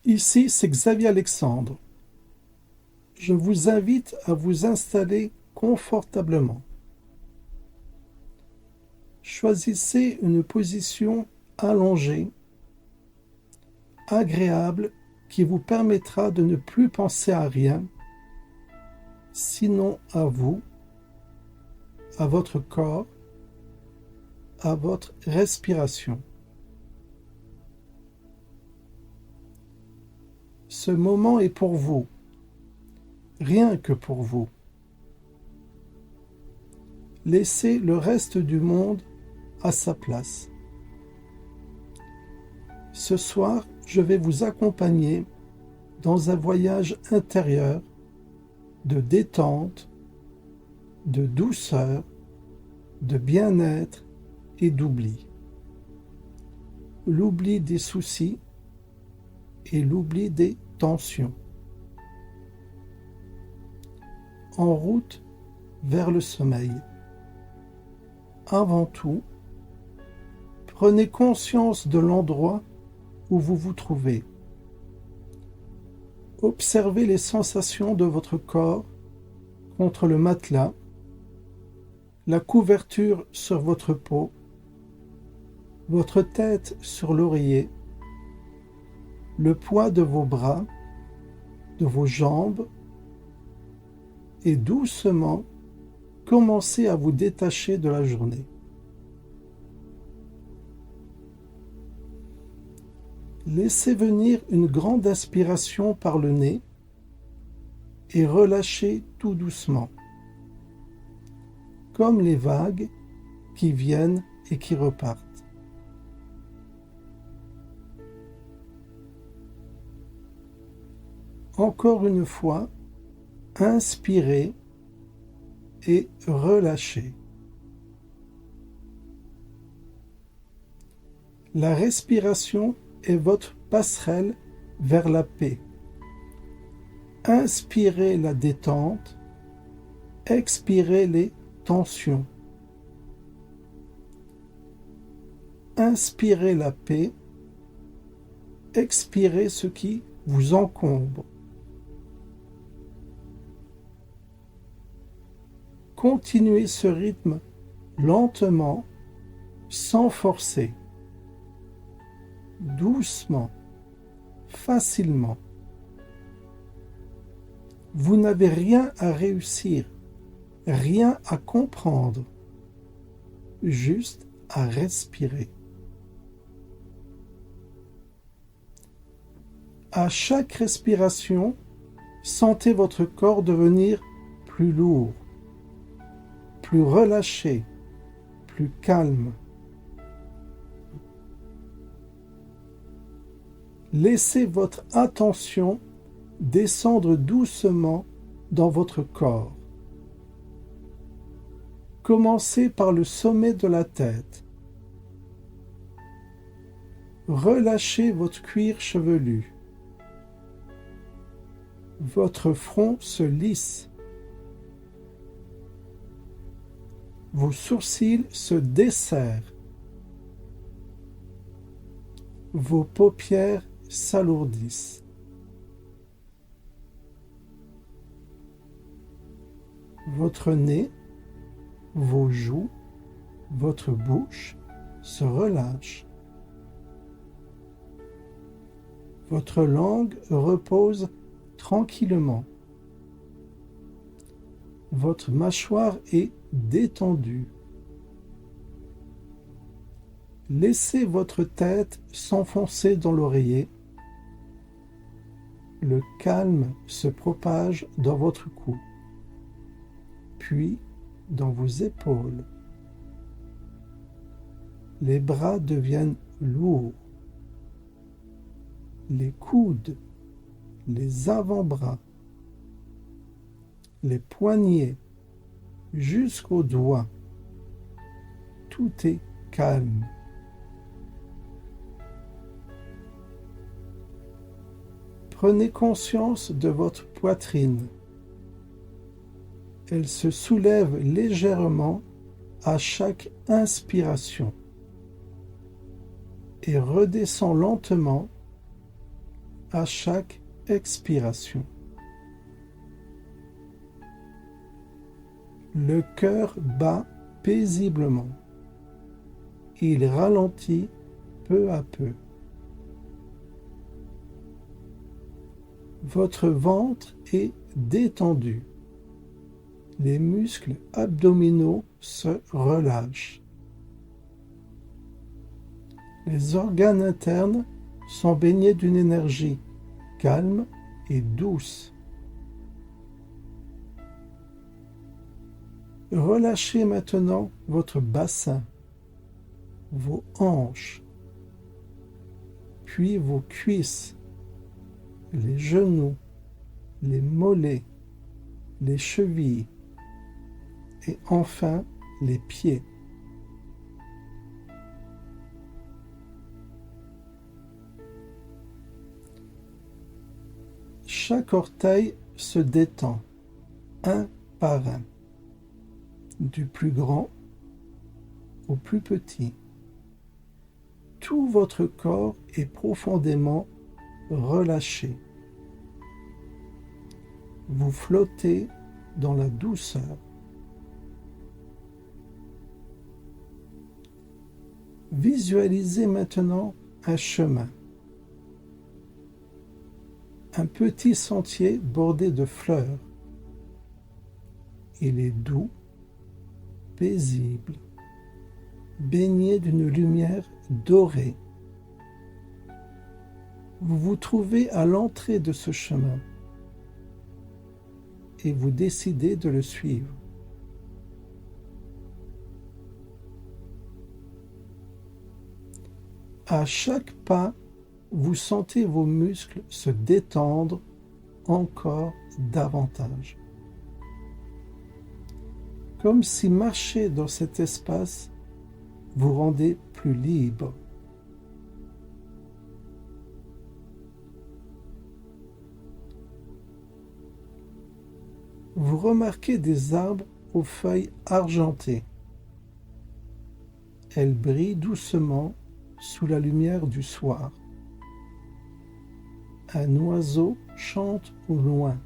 Ici, c'est Xavier Alexandre. Je vous invite à vous installer confortablement. Choisissez une position allongée, agréable, qui vous permettra de ne plus penser à rien, sinon à vous, à votre corps, à votre respiration. Ce moment est pour vous, rien que pour vous. Laissez le reste du monde à sa place. Ce soir, je vais vous accompagner dans un voyage intérieur de détente, de douceur, de bien-être et d'oubli. L'oubli des soucis et l'oubli des tensions. En route vers le sommeil. Avant tout, prenez conscience de l'endroit où vous vous trouvez. Observez les sensations de votre corps contre le matelas, la couverture sur votre peau, votre tête sur l'oreiller, le poids de vos bras, de vos jambes, et doucement, commencez à vous détacher de la journée. Laissez venir une grande inspiration par le nez et relâchez tout doucement, comme les vagues qui viennent et qui repartent. Encore une fois, inspirez et relâchez. La respiration est votre passerelle vers la paix. Inspirez la détente, expirez les tensions. Inspirez la paix, expirez ce qui vous encombre. Continuez ce rythme lentement, sans forcer, doucement, facilement. Vous n'avez rien à réussir, rien à comprendre, juste à respirer. À chaque respiration, sentez votre corps devenir plus lourd, plus relâché, plus calme. Laissez votre attention descendre doucement dans votre corps. Commencez par le sommet de la tête. Relâchez votre cuir chevelu. Votre front se lisse. Vos sourcils se desserrent. Vos paupières s'alourdissent. Votre nez, vos joues, votre bouche se relâchent. Votre langue repose tranquillement. Votre mâchoire est détendue. Laissez votre tête s'enfoncer dans l'oreiller. Le calme se propage dans votre cou, puis dans vos épaules. Les bras deviennent lourds. Les coudes, les avant-bras, les poignets, jusqu'aux doigts. Tout est calme. Prenez conscience de votre poitrine. Elle se soulève légèrement à chaque inspiration et redescend lentement à chaque expiration. Le cœur bat paisiblement. Il ralentit peu à peu. Votre ventre est détendu. Les muscles abdominaux se relâchent. Les organes internes sont baignés d'une énergie calme et douce. Relâchez maintenant votre bassin, vos hanches, puis vos cuisses, les genoux, les mollets, les chevilles et enfin les pieds. Chaque orteil se détend, un par un, du plus grand au plus petit. Tout votre corps est profondément relâché. Vous flottez dans la douceur. Visualisez maintenant un chemin. Un petit sentier bordé de fleurs. Il est doux, paisible, baigné d'une lumière dorée. Vous vous trouvez à l'entrée de ce chemin et vous décidez de le suivre. À chaque pas, vous sentez vos muscles se détendre encore davantage. Comme si marcher dans cet espace vous rendait plus libre. Vous remarquez des arbres aux feuilles argentées. Elles brillent doucement sous la lumière du soir. Un oiseau chante au loin.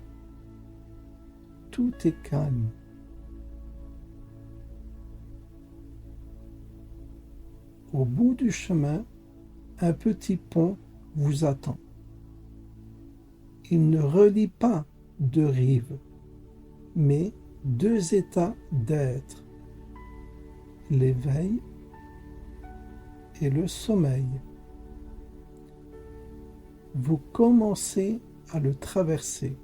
Tout est calme. Au bout du chemin, un petit pont vous attend. Il ne relie pas deux rives, mais deux états d'être, l'éveil et le sommeil. Vous commencez à le traverser.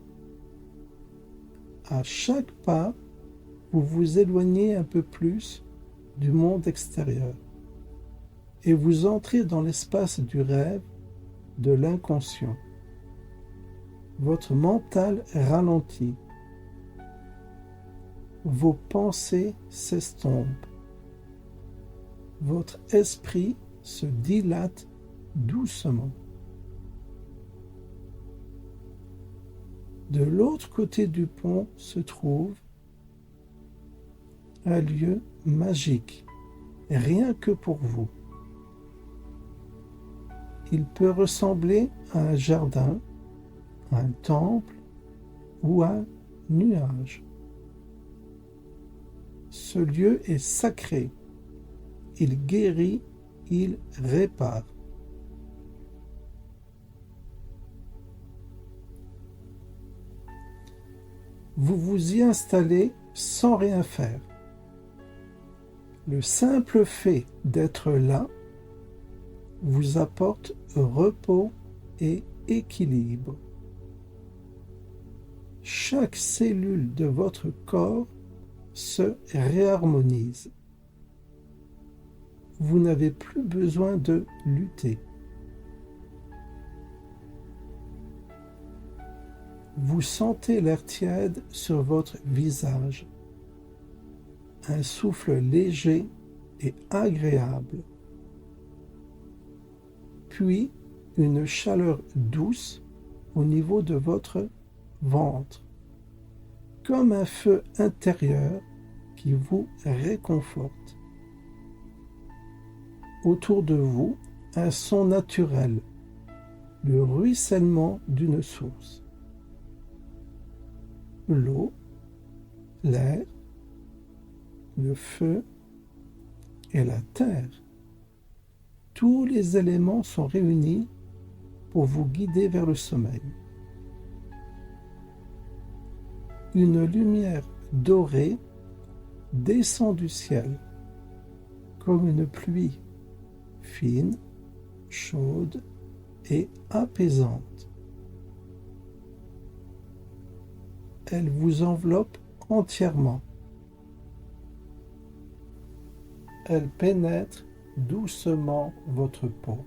À chaque pas, vous vous éloignez un peu plus du monde extérieur et vous entrez dans l'espace du rêve, de l'inconscient. Votre mental ralentit. Vos pensées s'estompent. Votre esprit se dilate doucement. De l'autre côté du pont se trouve un lieu magique, rien que pour vous. Il peut ressembler à un jardin, à un temple ou à un nuage. Ce lieu est sacré. Il guérit, il répare. Vous vous y installez sans rien faire. Le simple fait d'être là vous apporte repos et équilibre. Chaque cellule de votre corps se réharmonise. Vous n'avez plus besoin de lutter. Vous sentez l'air tiède sur votre visage, un souffle léger et agréable, puis une chaleur douce au niveau de votre ventre, comme un feu intérieur qui vous réconforte. Autour de vous, un son naturel, le ruissellement d'une source. L'eau, l'air, le feu et la terre. Tous les éléments sont réunis pour vous guider vers le sommeil. Une lumière dorée descend du ciel comme une pluie fine, chaude et apaisante. Elle vous enveloppe entièrement. Elle pénètre doucement votre peau,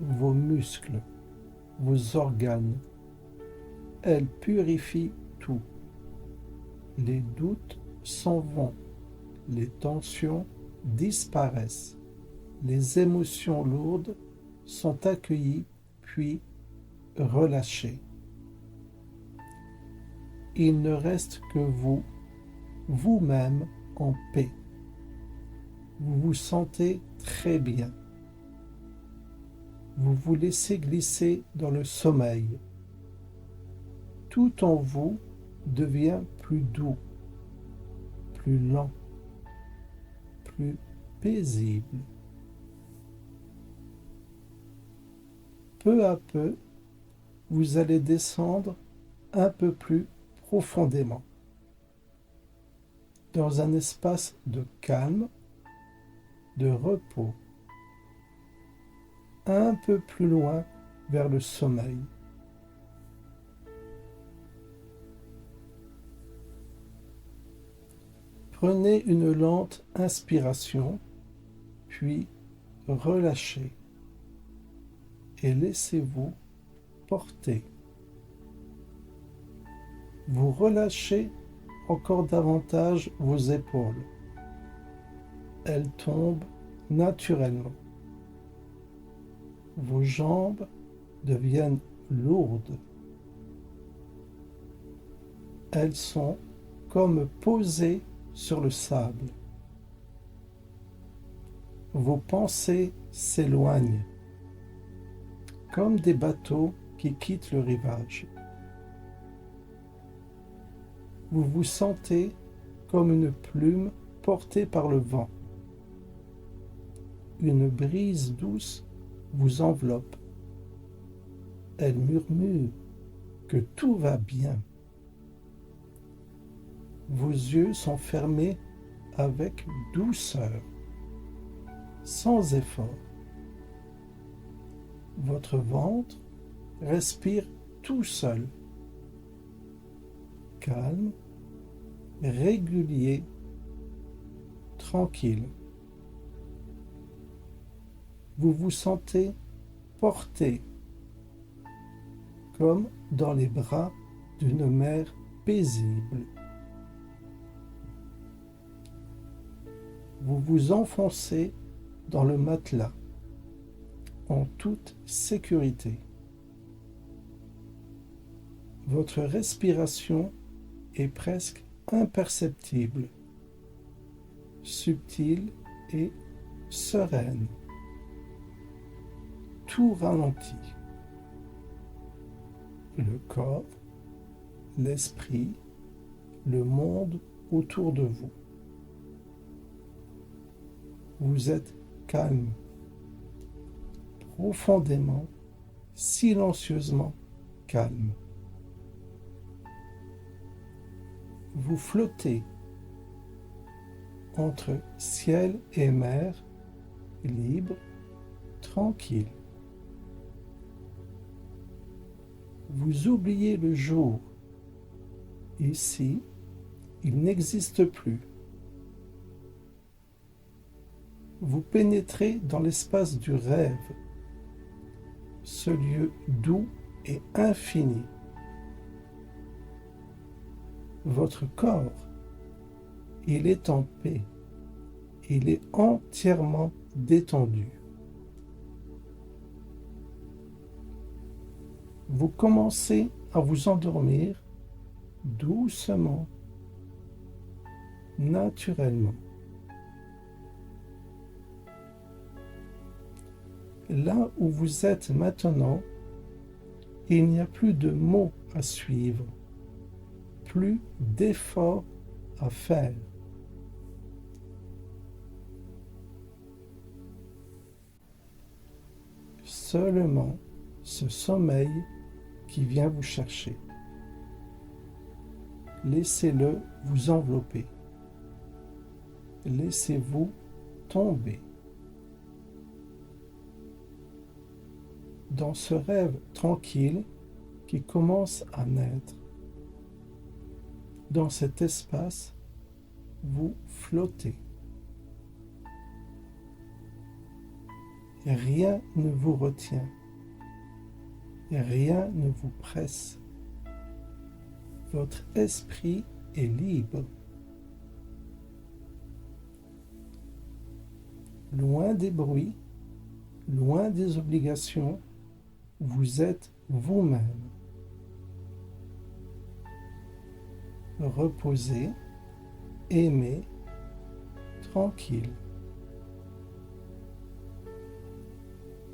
vos muscles, vos organes. Elle purifie tout. Les doutes s'en vont, les tensions disparaissent, les émotions lourdes sont accueillies puis relâchées. Il ne reste que vous, vous-même en paix. Vous vous sentez très bien. Vous vous laissez glisser dans le sommeil. Tout en vous devient plus doux, plus lent, plus paisible. Peu à peu, vous allez descendre un peu plus profondément dans un espace de calme, de repos, un peu plus loin vers le sommeil. Prenez une lente inspiration, puis relâchez et laissez-vous porter. Vous relâchez encore davantage vos épaules. Elles tombent naturellement. Vos jambes deviennent lourdes. Elles sont comme posées sur le sable. Vos pensées s'éloignent, comme des bateaux qui quittent le rivage. Vous vous sentez comme une plume portée par le vent. Une brise douce vous enveloppe. Elle murmure que tout va bien. Vos yeux sont fermés avec douceur, sans effort. Votre ventre respire tout seul, calme, régulier, tranquille. Vous vous sentez porté, comme dans les bras d'une mère paisible. Vous vous enfoncez dans le matelas, en toute sécurité. Votre respiration est presque imperceptible, subtile et sereine. Tout ralentit. Le corps, l'esprit, le monde autour de vous. Vous êtes calme, profondément, silencieusement calme. Vous flottez entre ciel et mer, libre, tranquille. Vous oubliez le jour. Ici, il n'existe plus. Vous pénétrez dans l'espace du rêve, ce lieu doux et infini. Votre corps, il est en paix, il est entièrement détendu. Vous commencez à vous endormir doucement, naturellement. là où vous êtes maintenant, il n'y a plus de mots à suivre, plus d'efforts à faire. Seulement ce sommeil qui vient vous chercher. Laissez-le vous envelopper. Laissez-vous tomber. Dans ce rêve tranquille qui commence à naître, dans cet espace, vous flottez. Rien ne vous retient. Rien ne vous presse. Votre esprit est libre. Loin des bruits, loin des obligations, vous êtes vous-même. Reposez, aimez, tranquille.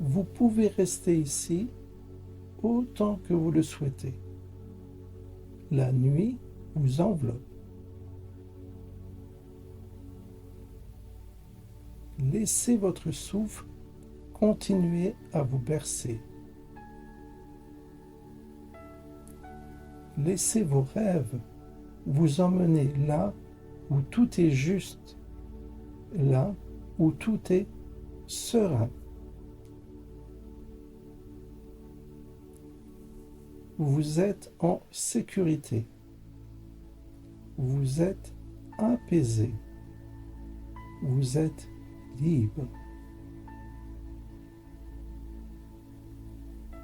Vous pouvez rester ici autant que vous le souhaitez. La nuit vous enveloppe. Laissez votre souffle continuer à vous bercer. Laissez vos rêves vous emmener là où tout est juste, là où tout est serein. Vous êtes en sécurité. Vous êtes apaisé. Vous êtes libre.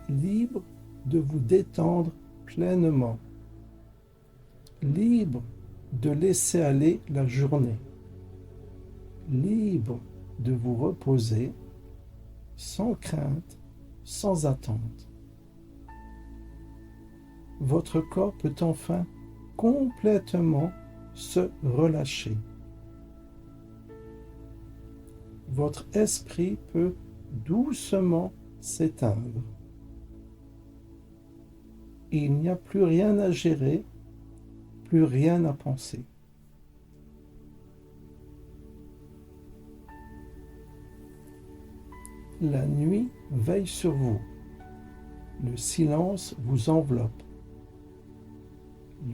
Libre de vous détendre pleinement. Libre de laisser aller la journée. Libre de vous reposer sans crainte, sans attente. Votre corps peut enfin complètement se relâcher. Votre esprit peut doucement s'éteindre. Il n'y a plus rien à gérer, plus rien à penser. La nuit veille sur vous. Le silence vous enveloppe.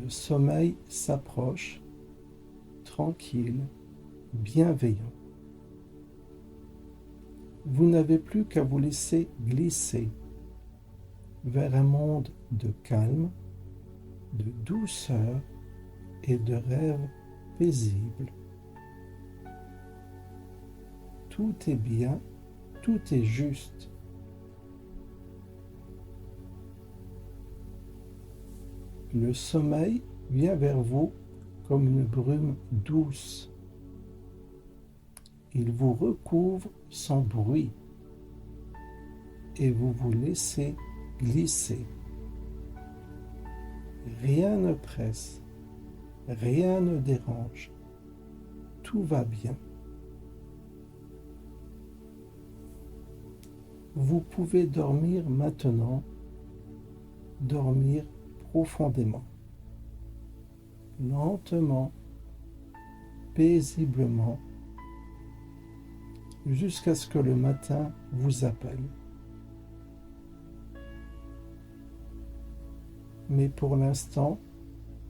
Le sommeil s'approche, tranquille, bienveillant. Vous n'avez plus qu'à vous laisser glisser vers un monde de calme, de douceur et de rêves paisibles. Tout est bien, tout est juste. Le sommeil vient vers vous comme une brume douce. Il vous recouvre sans bruit et vous vous laissez glisser. Rien ne presse, rien ne dérange. Tout va bien. Vous pouvez dormir maintenant, dormir profondément, lentement, paisiblement, jusqu'à ce que le matin vous appelle. Mais pour l'instant,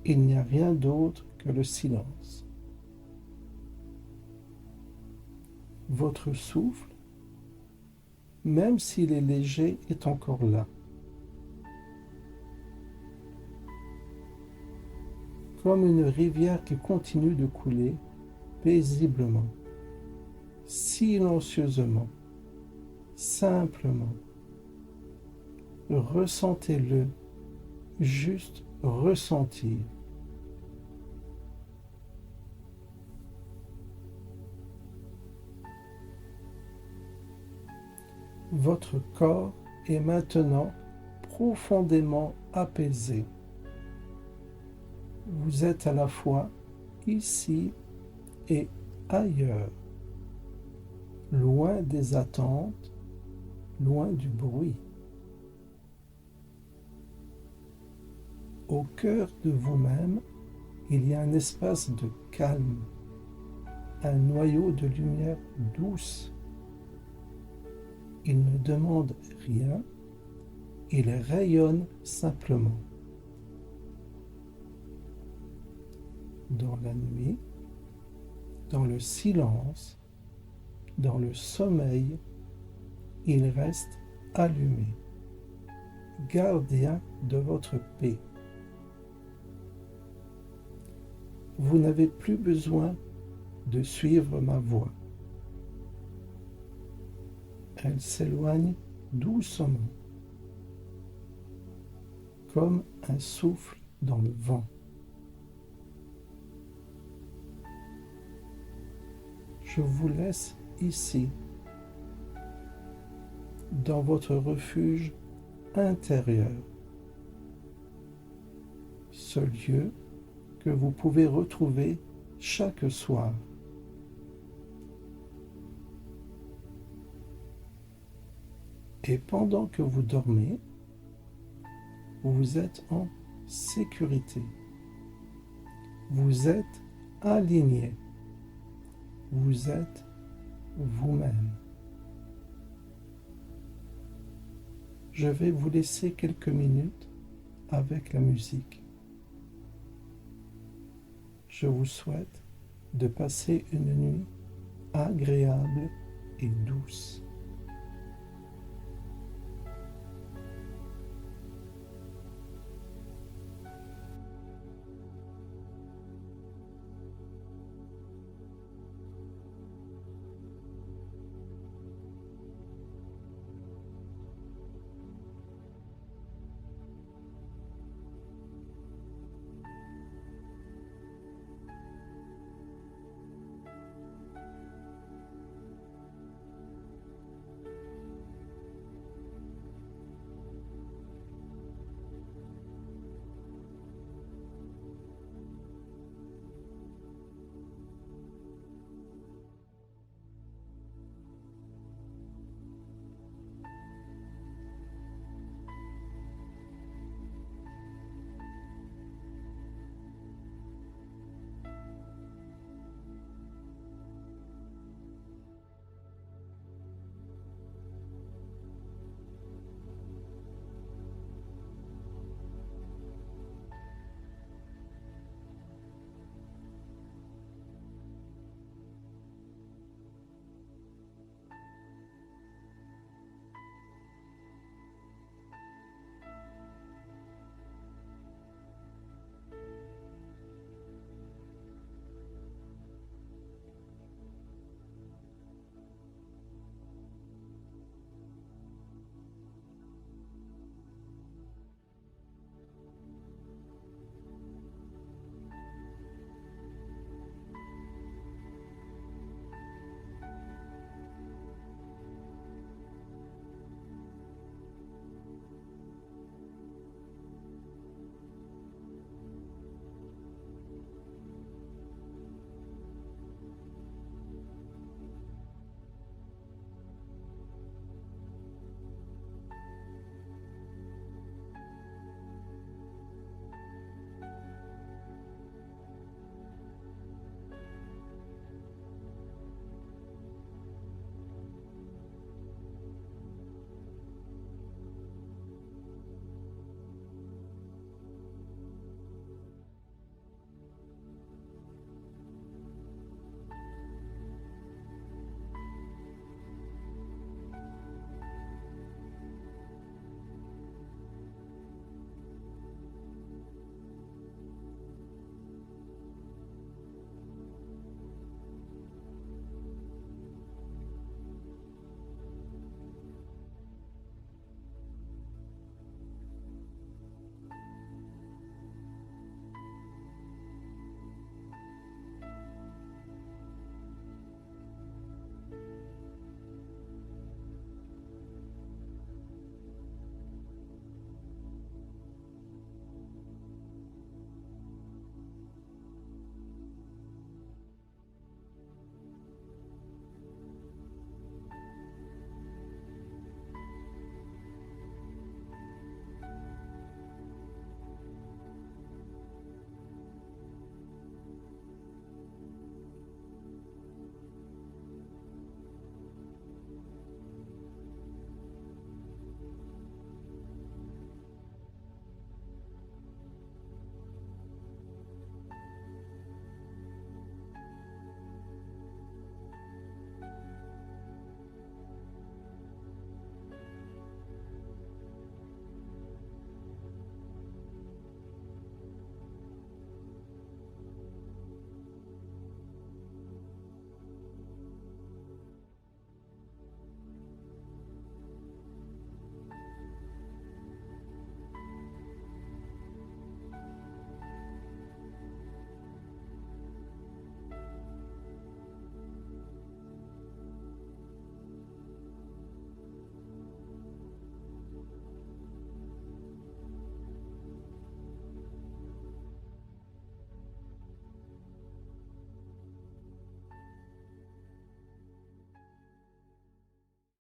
il n'y a rien d'autre que le silence. Votre souffle, même s'il est léger, est encore là. Comme une rivière qui continue de couler paisiblement, silencieusement, simplement. Ressentez-le, juste ressentir. Votre corps est maintenant profondément apaisé. Vous êtes à la fois ici et ailleurs, loin des attentes, loin du bruit. Au cœur de vous-même, il y a un espace de calme, un noyau de lumière douce. Il ne demande rien, il rayonne simplement. Dans la nuit, dans le silence, dans le sommeil, il reste allumé, gardien de votre paix. Vous n'avez plus besoin de suivre ma voix. Elle s'éloigne doucement, comme un souffle dans le vent. Je vous laisse ici, dans votre refuge intérieur, ce lieu que vous pouvez retrouver chaque soir. Et pendant que vous dormez, vous êtes en sécurité. Vous êtes aligné. Vous êtes vous-même. Je vais vous laisser quelques minutes avec la musique. Je vous souhaite de passer une nuit agréable et douce.